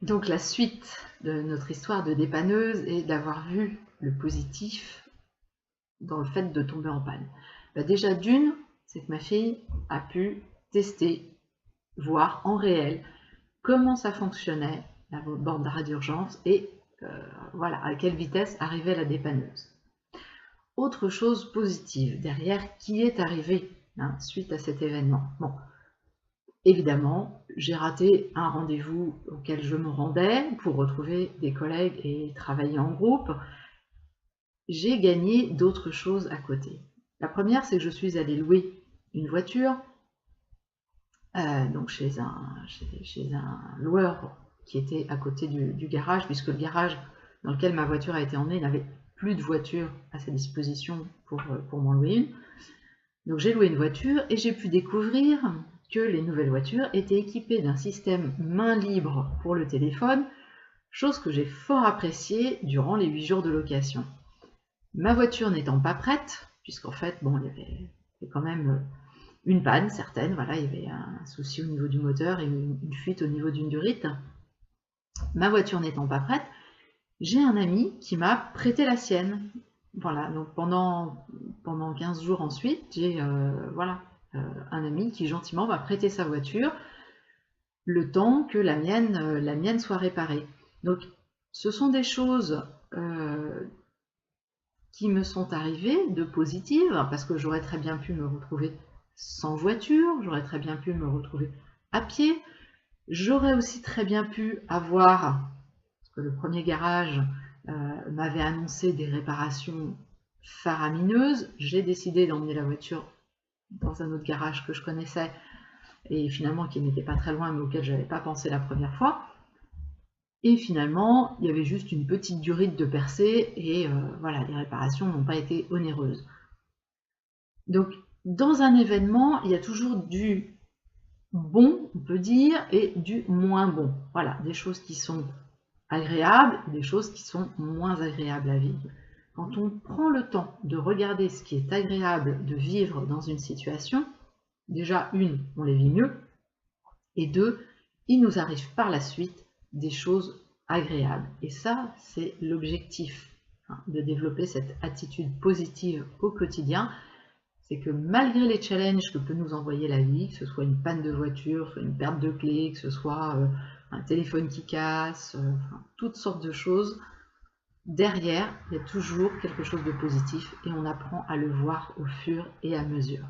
Donc la suite de notre histoire de dépanneuse est d'avoir vu le positif dans le fait de tomber en panne. Déjà d'une, c'est que ma fille a pu tester, voir en réel comment ça fonctionnait la borne d'arrêt d'urgence et voilà à quelle vitesse arrivait la dépanneuse. Autre chose positive derrière qui est arrivé suite à cet événement. Bon, évidemment, j'ai raté un rendez-vous auquel je me rendais pour retrouver des collègues et travailler en groupe. J'ai gagné d'autres choses à côté. La première, c'est que je suis allée louer une voiture donc chez un loueur qui était à côté du garage, puisque le garage dans lequel ma voiture a été emmenée n'avait plus de voiture à sa disposition pour m'en louer une. Donc j'ai loué une voiture et j'ai pu découvrir que les nouvelles voitures étaient équipées d'un système main libre pour le téléphone, chose que j'ai fort appréciée durant les 8 jours de location. Ma voiture n'étant pas prête, puisqu'en fait, bon, il y avait quand même une panne certaine, voilà, il y avait un souci au niveau du moteur et une fuite au niveau d'une durite. Ma voiture n'étant pas prête, j'ai un ami qui m'a prêté la sienne. Voilà, donc pendant 15 jours ensuite, j'ai un ami qui gentiment m'a prêté sa voiture le temps que la mienne soit réparée. Donc ce sont des choses qui me sont arrivées de positives, parce que j'aurais très bien pu me retrouver sans voiture, j'aurais très bien pu me retrouver à pied, j'aurais aussi très bien pu avoir, parce que le premier garage m'avait annoncé des réparations faramineuses, j'ai décidé d'emmener la voiture dans un autre garage que je connaissais, et finalement qui n'était pas très loin, mais auquel je n'avais pas pensé la première fois. Et finalement, il y avait juste une petite durite de percée, et voilà, les réparations n'ont pas été onéreuses. Donc, dans un événement, il y a toujours du bon, on peut dire, et du moins bon. Voilà, des choses qui sont agréables, des choses qui sont moins agréables à vivre. Quand on prend le temps de regarder ce qui est agréable de vivre dans une situation, déjà, une, on les vit mieux, et deux, il nous arrive par la suite des choses agréables. Et ça, c'est l'objectif, de développer cette attitude positive au quotidien. C'est que malgré les challenges que peut nous envoyer la vie, que ce soit une panne de voiture, soit une perte de clé, que ce soit un téléphone qui casse, toutes sortes de choses, derrière, il y a toujours quelque chose de positif et on apprend à le voir au fur et à mesure.